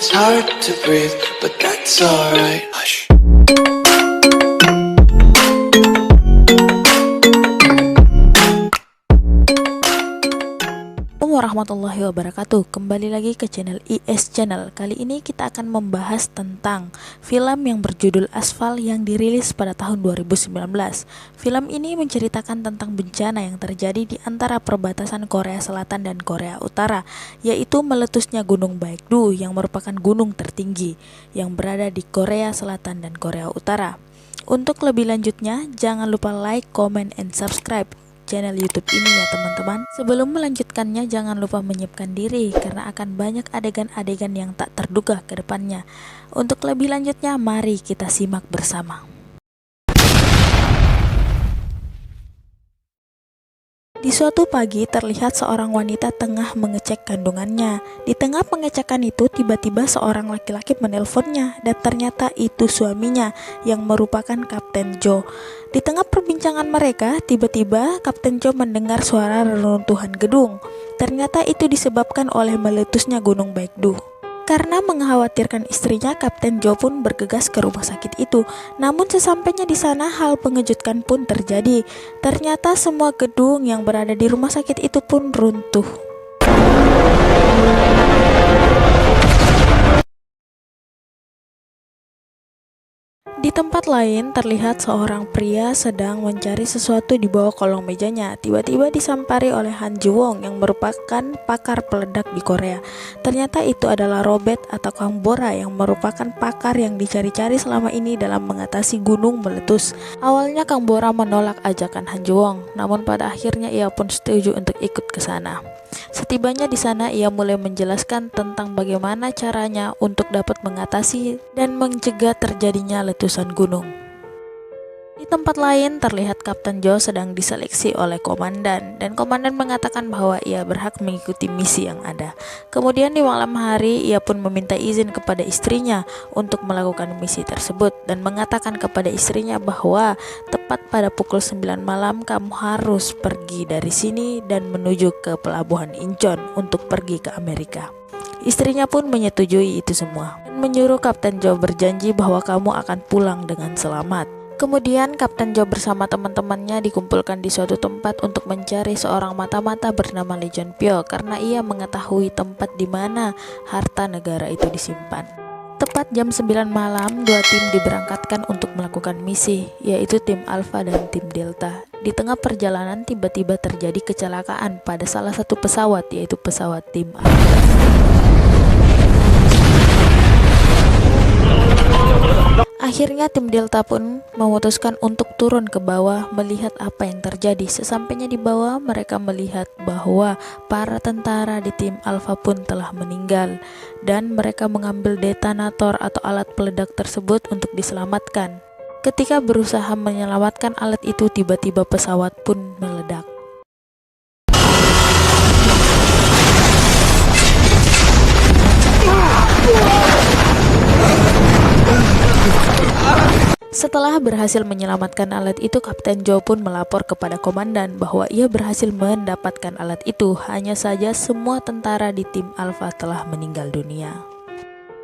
It's hard to breathe, but that's alright. Hush. Warahmatullahi wabarakatuh. Kembali lagi ke channel IS Channel. Kali ini kita akan membahas tentang film yang berjudul Asfal yang dirilis pada tahun 2019. Film ini menceritakan tentang bencana yang terjadi di antara perbatasan Korea Selatan dan Korea Utara, yaitu meletusnya Gunung Baekdu yang merupakan gunung tertinggi yang berada di Korea Selatan dan Korea Utara. Untuk lebih lanjutnya, jangan lupa like, comment, and subscribe channel YouTube ini ya teman-teman. Sebelum melanjutkannya, jangan lupa menyiapkan diri karena akan banyak adegan-adegan yang tak terduga ke depannya. Untuk lebih lanjutnya, mari kita simak bersama. Di suatu pagi terlihat seorang wanita tengah mengecek kandungannya. Di tengah pengecekan itu tiba-tiba seorang laki-laki menelponnya dan ternyata itu suaminya yang merupakan Kapten Jo. Di tengah perbincangan mereka, tiba-tiba Kapten Jo mendengar suara reruntuhan gedung. Ternyata itu disebabkan oleh meletusnya Gunung Baekdu. Karena mengkhawatirkan istrinya, Kapten Jo pun bergegas ke rumah sakit itu. Namun sesampainya di sana, hal mengejutkan pun terjadi. Ternyata semua gedung yang berada di rumah sakit itu pun runtuh. Di tempat lain terlihat seorang pria sedang mencari sesuatu di bawah kolong mejanya. Tiba-tiba disampari oleh Han Ji Won yang merupakan pakar peledak di Korea. Ternyata itu adalah Robert atau Kang Bora yang merupakan pakar yang dicari-cari selama ini dalam mengatasi gunung meletus. Awalnya Kang Bora menolak ajakan Han Ji Won, namun pada akhirnya ia pun setuju untuk ikut ke sana. Setibanya di sana, ia mulai menjelaskan tentang bagaimana caranya untuk dapat mengatasi dan mencegah terjadinya letusan gunung. Di tempat lain terlihat Kapten Jo sedang diseleksi oleh komandan dan komandan mengatakan bahwa ia berhak mengikuti misi yang ada. Kemudian di malam hari ia pun meminta izin kepada istrinya untuk melakukan misi tersebut dan mengatakan kepada istrinya bahwa tepat pada pukul 9 malam kamu harus pergi dari sini dan menuju ke pelabuhan Incheon untuk pergi ke Amerika. Istrinya pun menyetujui itu semua dan menyuruh Kapten Jo berjanji bahwa kamu akan pulang dengan selamat. Kemudian Kapten Jo bersama teman-temannya dikumpulkan di suatu tempat untuk mencari seorang mata-mata bernama Lee Jun Pyo karena ia mengetahui tempat di mana harta negara itu disimpan. Tepat jam 9 malam, dua tim diberangkatkan untuk melakukan misi, yaitu tim Alpha dan tim Delta. Di tengah perjalanan tiba-tiba terjadi kecelakaan pada salah satu pesawat, yaitu pesawat tim Alpha. Akhirnya tim Delta pun memutuskan untuk turun ke bawah melihat apa yang terjadi. Sesampainya di bawah, mereka melihat bahwa para tentara di tim Alpha pun telah meninggal dan mereka mengambil detonator atau alat peledak tersebut untuk diselamatkan. Ketika berusaha menyelamatkan alat itu, tiba-tiba pesawat pun meledak. Setelah berhasil menyelamatkan alat itu, Kapten Jo pun melapor kepada komandan bahwa ia berhasil mendapatkan alat itu. Hanya saja semua tentara di tim Alpha telah meninggal dunia.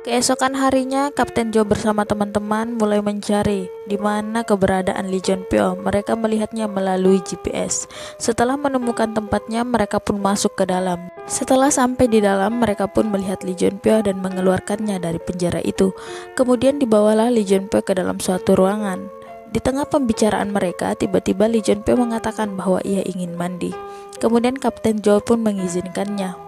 Keesokan harinya, Kapten Jo bersama teman-teman mulai mencari di mana keberadaan Lee Jun Pyo. Mereka melihatnya melalui GPS. Setelah menemukan tempatnya, mereka pun masuk ke dalam. Setelah sampai di dalam, mereka pun melihat Lee Jun Pyo dan mengeluarkannya dari penjara itu. Kemudian dibawalah Lee Jun Pyo ke dalam suatu ruangan. Di tengah pembicaraan mereka, tiba-tiba Lee Jun Pyo mengatakan bahwa ia ingin mandi. Kemudian Kapten Jo pun mengizinkannya.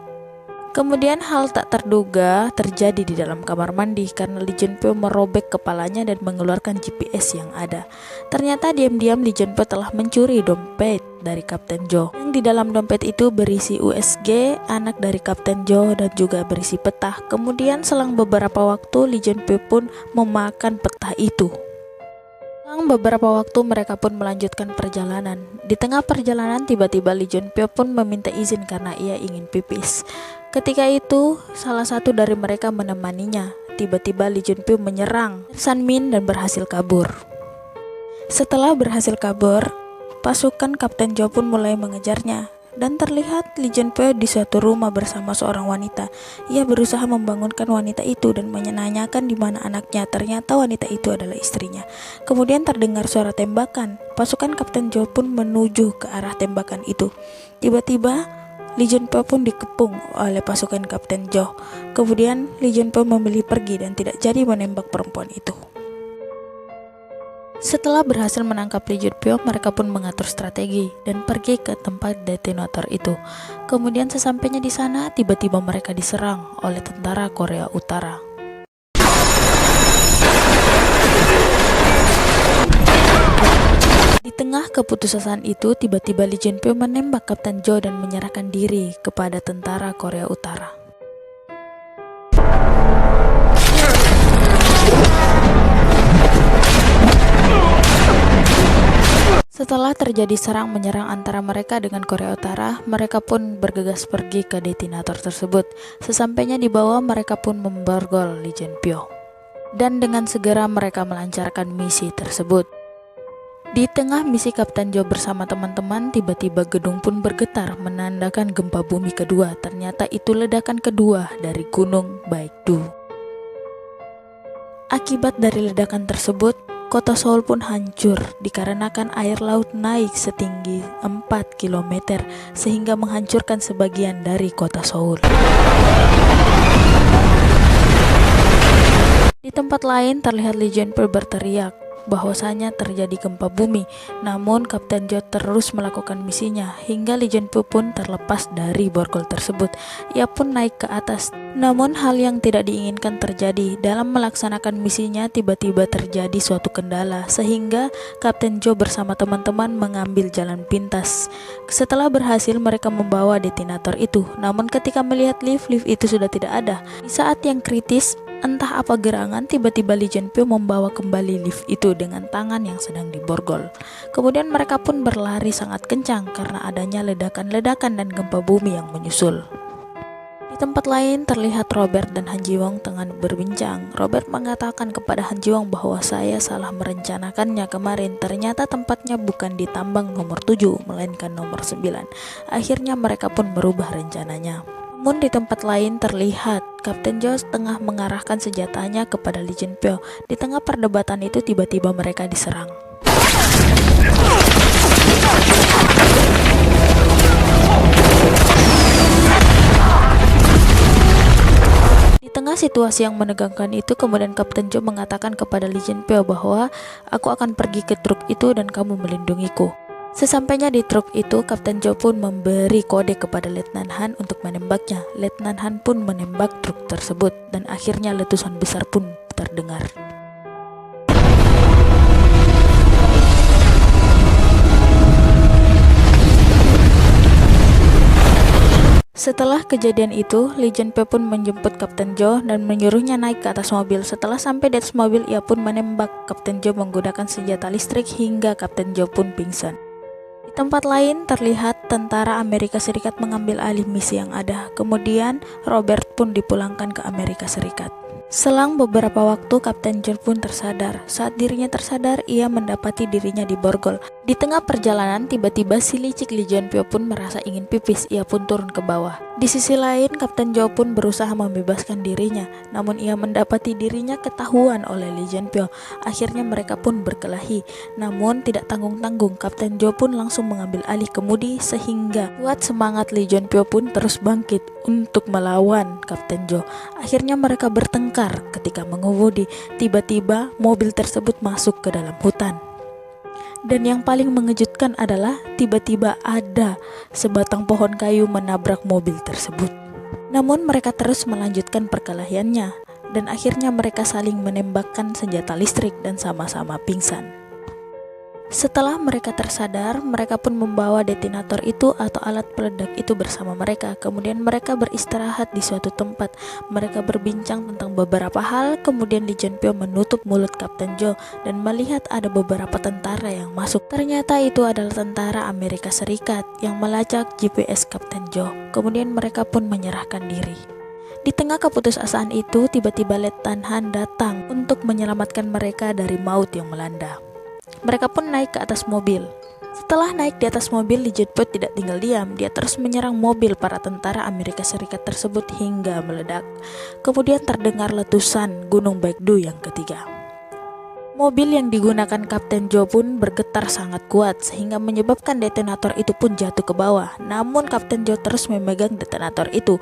Kemudian hal tak terduga terjadi di dalam kamar mandi karena Lee Jun Pyo merobek kepalanya dan mengeluarkan GPS yang ada. Ternyata diam-diam Lee Jun Pyo telah mencuri dompet dari Kapten Jo. Yang di dalam dompet itu berisi USG, anak dari Kapten Jo, dan juga berisi peta. Kemudian selang beberapa waktu Lee Jun Pyo pun memakan peta itu. Selang beberapa waktu mereka pun melanjutkan perjalanan. Di tengah perjalanan tiba-tiba Lee Jun Pyo pun meminta izin karena ia ingin pipis. Ketika itu salah satu dari mereka menemaninya. Tiba-tiba Lee Jun Pyo menyerang San Min dan berhasil kabur. Setelah berhasil kabur, pasukan Kapten Jo pun mulai mengejarnya. dan terlihat Lee Jun Pyo di suatu rumah bersama seorang wanita. Ia berusaha membangunkan wanita itu dan menanyakan di mana anaknya. Ternyata wanita itu adalah istrinya. Kemudian terdengar suara tembakan. Pasukan Kapten Jo pun menuju ke arah tembakan itu. Tiba-tiba Lee Jun Pyo pun dikepung oleh pasukan Kapten Jo. Kemudian Lee Jun Pyo memilih pergi dan tidak jadi menembak perempuan itu. Setelah berhasil menangkap Lee Jun Pyo, mereka pun mengatur strategi dan pergi ke tempat detonator itu. Kemudian sesampainya di sana, tiba-tiba mereka diserang oleh tentara Korea Utara. Di tengah keputusasaan itu, tiba-tiba Lee Jun Pyo menembak Kapten Jo dan menyerahkan diri kepada tentara Korea Utara. Setelah terjadi serang menyerang antara mereka dengan Korea Utara, mereka pun bergegas pergi ke detonator tersebut. Sesampainya di bawah, mereka pun memborgol Lee Jun Pyo. Dan dengan segera mereka melancarkan misi tersebut. Di tengah misi Kapten Jo bersama teman-teman, tiba-tiba gedung pun bergetar menandakan gempa bumi kedua. Ternyata itu ledakan kedua dari Gunung Baekdu. Akibat dari ledakan tersebut, kota Seoul pun hancur dikarenakan air laut naik setinggi 4 km sehingga menghancurkan sebagian dari kota Seoul. Di tempat lain terlihat Lee Jun Pyo berteriak bahwasanya terjadi gempa bumi, namun Kapten Jo terus melakukan misinya hingga Lee Jun Pyo pun terlepas dari borgol tersebut. Ia pun naik ke atas. Namun hal yang tidak diinginkan terjadi. Dalam melaksanakan misinya tiba-tiba terjadi suatu kendala sehingga Kapten Jo bersama teman-teman mengambil jalan pintas. Setelah berhasil mereka membawa detonator itu, namun ketika melihat lift itu sudah tidak ada. Di saat yang kritis, entah apa gerangan, tiba-tiba Lee Jun Pyo membawa kembali lift itu dengan tangan yang sedang diborgol. Kemudian mereka pun berlari sangat kencang karena adanya ledakan-ledakan dan gempa bumi yang menyusul. Di tempat lain terlihat Robert dan Han Ji Won tengah berbincang. Robert mengatakan kepada Han Ji Won bahwa saya salah merencanakannya kemarin. Ternyata tempatnya bukan di tambang nomor 7 melainkan nomor 9. Akhirnya mereka pun merubah rencananya. Namun di tempat lain terlihat Kapten Jo tengah mengarahkan senjatanya kepada Lee Jun Pyo. Di tengah perdebatan itu tiba-tiba mereka diserang. Di tengah situasi yang menegangkan itu, kemudian Kapten Jo mengatakan kepada Lee Jun Pyo bahwa aku akan pergi ke truk itu dan kamu melindungiku. Sesampainya di truk itu, Kapten Jo pun memberi kode kepada Letnan Han untuk menembaknya. Letnan Han pun menembak truk tersebut dan akhirnya letusan besar pun terdengar. Setelah kejadian itu, Lee Jun Pyo pun menjemput Kapten Jo dan menyuruhnya naik ke atas mobil. Setelah sampai di atas mobil, ia pun menembak Kapten Jo menggunakan senjata listrik hingga Kapten Jo pun pingsan. Di tempat lain terlihat tentara Amerika Serikat mengambil alih misi yang ada. Kemudian Robert pun dipulangkan ke Amerika Serikat. Selang beberapa waktu, Kapten Jo pun tersadar. Saat dirinya tersadar, ia mendapati dirinya diborgol. Di tengah perjalanan, tiba-tiba si licik Lee Jun Pyo pun merasa ingin pipis. Ia pun turun ke bawah. Di sisi lain, Kapten Jo pun berusaha membebaskan dirinya. Namun ia mendapati dirinya ketahuan oleh Lee Jun Pyo. Akhirnya mereka pun berkelahi. Namun tidak tanggung-tanggung, Kapten Jo pun langsung mengambil alih kemudi sehingga kuat semangat Lee Jun Pyo pun terus bangkit untuk melawan Kapten Jo. Akhirnya mereka bertengkar. Ketika mengemudi, tiba-tiba mobil tersebut masuk ke dalam hutan. Dan yang paling mengejutkan adalah tiba-tiba ada sebatang pohon kayu menabrak mobil tersebut. Namun mereka terus melanjutkan perkelahiannya dan akhirnya mereka saling menembakkan senjata listrik dan sama-sama pingsan. Setelah mereka tersadar, mereka pun membawa detonator itu atau alat peledak itu bersama mereka. Kemudian mereka beristirahat di suatu tempat. Mereka berbincang tentang beberapa hal. Kemudian Lee Jun Pyo menutup mulut Kapten Jo dan melihat ada beberapa tentara yang masuk. Ternyata itu adalah tentara Amerika Serikat yang melacak GPS Kapten Jo. Kemudian mereka pun menyerahkan diri. Di tengah keputusasaan itu, tiba-tiba Letnan Han datang untuk menyelamatkan mereka dari maut yang melanda. Mereka pun naik ke atas mobil. Setelah naik di atas mobil, Lee Jun Pyo tidak tinggal diam. Dia terus menyerang mobil para tentara Amerika Serikat tersebut hingga meledak. Kemudian terdengar letusan Gunung Baekdu yang ketiga. Mobil yang digunakan Kapten Jo pun bergetar sangat kuat sehingga menyebabkan detonator itu pun jatuh ke bawah. Namun Kapten Jo terus memegang detonator itu.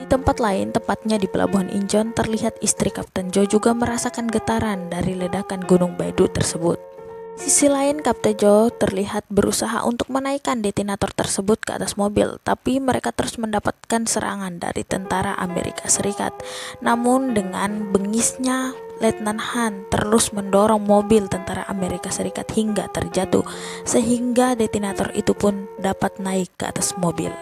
Di tempat lain, tepatnya di Pelabuhan Incheon, terlihat istri Kapten Jo juga merasakan getaran dari ledakan Gunung Baekdu tersebut. Di sisi lain, Kapten Jo terlihat berusaha untuk menaikkan detonator tersebut ke atas mobil, tapi mereka terus mendapatkan serangan dari tentara Amerika Serikat. Namun dengan bengisnya, Letnan Han terus mendorong mobil tentara Amerika Serikat hingga terjatuh, sehingga detonator itu pun dapat naik ke atas mobil.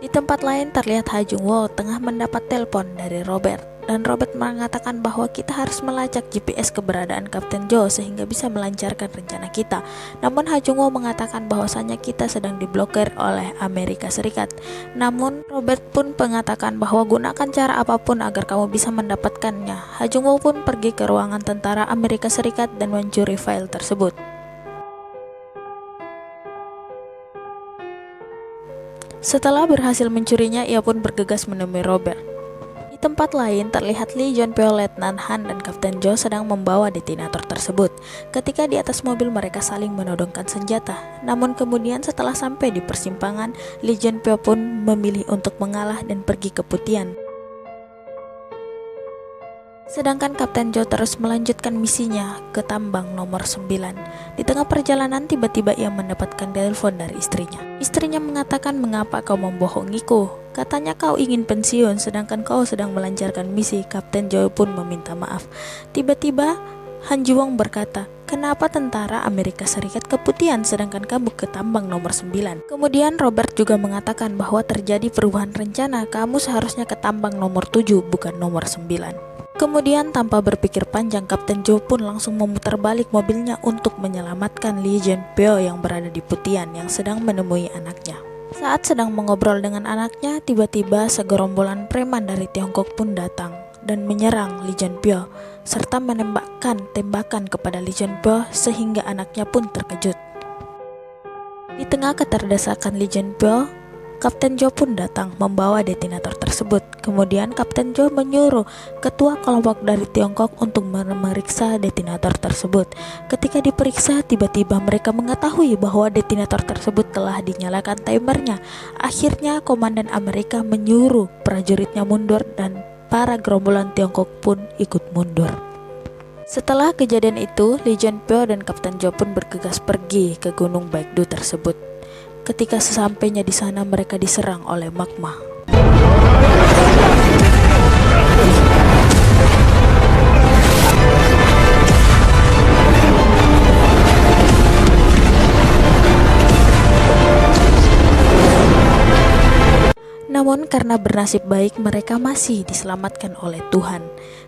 Di tempat lain terlihat Ha Jung Woo tengah mendapat telepon dari Robert, dan Robert mengatakan bahwa kita harus melacak GPS keberadaan Kapten Jo sehingga bisa melancarkan rencana kita. Namun Ha Jung Woo mengatakan bahwasanya kita sedang diblokir oleh Amerika Serikat. Namun Robert pun mengatakan bahwa gunakan cara apapun agar kamu bisa mendapatkannya. Ha Jung Woo pun pergi ke ruangan tentara Amerika Serikat dan mencuri file tersebut. Setelah berhasil mencurinya, ia pun bergegas menemui Robert. Di tempat lain terlihat Lee Jun Pyo, Letnan Han, dan Kapten Jo sedang membawa detonator tersebut. Ketika di atas mobil mereka saling menodongkan senjata. Namun kemudian setelah sampai di persimpangan, Lee Jun Pyo pun memilih untuk mengalah dan pergi ke Putian. Sedangkan Kapten Jo terus melanjutkan misinya ke tambang nomor 9. Di tengah perjalanan tiba-tiba ia mendapatkan telepon dari istrinya. Istrinya mengatakan, "Mengapa kau membohongiku? Katanya kau ingin pensiun sedangkan kau sedang melancarkan misi." Kapten Jo pun meminta maaf. Tiba-tiba Han Ji Won berkata, "Kenapa tentara Amerika Serikat ke Putian sedangkan kamu ke tambang nomor 9? Kemudian Robert juga mengatakan bahwa terjadi perubahan rencana, kamu seharusnya ke tambang nomor 7 bukan nomor 9. Kemudian tanpa berpikir panjang, Kapten Jo pun langsung memutar balik mobilnya untuk menyelamatkan Lee Jun Pyo yang berada di Putian yang sedang menemui anaknya. Saat sedang mengobrol dengan anaknya, tiba-tiba segerombolan preman dari Tiongkok pun datang dan menyerang Lee Jun Pyo serta menembakkan tembakan kepada Lee Jun Pyo sehingga anaknya pun terkejut. Di tengah keterdesakan Lee Jun Pyo, Kapten Jo pun datang membawa detonator tersebut. Kemudian Kapten Jo menyuruh ketua kelompok dari Tiongkok untuk memeriksa detonator tersebut. Ketika diperiksa, tiba-tiba mereka mengetahui bahwa detonator tersebut telah dinyalakan timernya. Akhirnya komandan Amerika menyuruh prajuritnya mundur dan para gerombolan Tiongkok pun ikut mundur. Setelah kejadian itu, Lee Jun Pyo dan Kapten Jo pun bergegas pergi ke Gunung Baekdu tersebut. Ketika sesampainya di sana, mereka diserang oleh magma. Namun karena bernasib baik, mereka masih diselamatkan oleh Tuhan.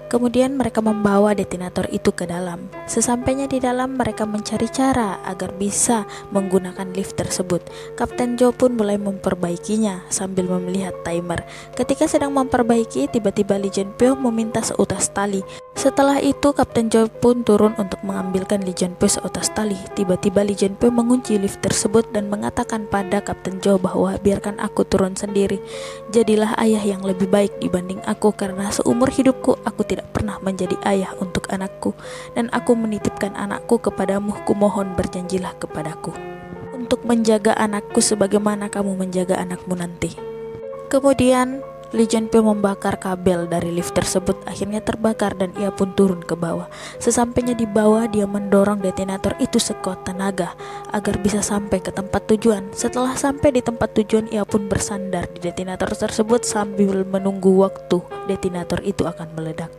Kemudian mereka membawa detonator itu ke dalam. Sesampainya di dalam, mereka mencari cara agar bisa menggunakan lift tersebut. Kapten Jo pun mulai memperbaikinya sambil melihat timer. Ketika sedang memperbaiki, tiba-tiba Lee Jun Pyo meminta seutas tali. Setelah itu, Kapten Jo pun turun untuk mengambilkan Lee Jun Pyo seutas tali. Tiba-tiba Lee Jun Pyo mengunci lift tersebut dan mengatakan pada Kapten Jo bahwa biarkan aku turun sendiri. Jadilah ayah yang lebih baik dibanding aku, karena seumur hidupku aku tidak pernah menjadi ayah untuk anakku, dan aku menitipkan anakku kepadamu. Kumohon berjanjilah kepadaku untuk menjaga anakku sebagaimana kamu menjaga anakmu nanti. Kemudian Lee Jun Pyo membakar kabel dari lift tersebut, akhirnya terbakar dan ia pun turun ke bawah. Sesampainya di bawah, dia mendorong detonator itu sekuat tenaga agar bisa sampai ke tempat tujuan. Setelah sampai di tempat tujuan, ia pun bersandar di detonator tersebut sambil menunggu waktu detonator itu akan meledak.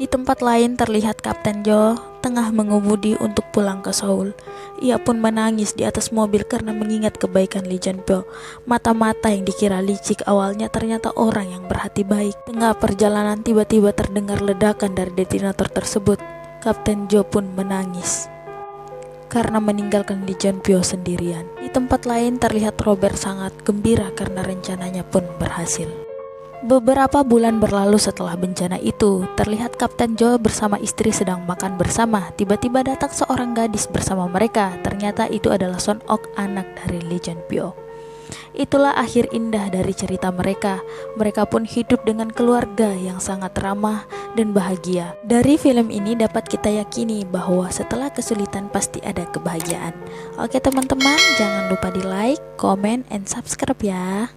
Di tempat lain terlihat Kapten Jo tengah mengemudi untuk pulang ke Seoul. Ia pun menangis di atas mobil karena mengingat kebaikan Lee Jun Pyo. Mata-mata yang dikira licik awalnya ternyata orang yang berhati baik. Tengah perjalanan tiba-tiba terdengar ledakan dari detonator tersebut. Kapten Jo pun menangis karena meninggalkan Lee Jun Pyo sendirian. Di tempat lain terlihat Robert sangat gembira karena rencananya pun berhasil. Beberapa bulan berlalu setelah bencana itu, terlihat Kapten Joe bersama istri sedang makan bersama. Tiba-tiba datang seorang gadis bersama mereka. Ternyata itu adalah Son Ok, anak dari Lee Jun Pyo. Itulah akhir indah dari cerita mereka. Mereka pun hidup dengan keluarga yang sangat ramah dan bahagia. Dari film ini dapat kita yakini bahwa setelah kesulitan pasti ada kebahagiaan. Oke teman-teman, jangan lupa di like, comment, and subscribe ya.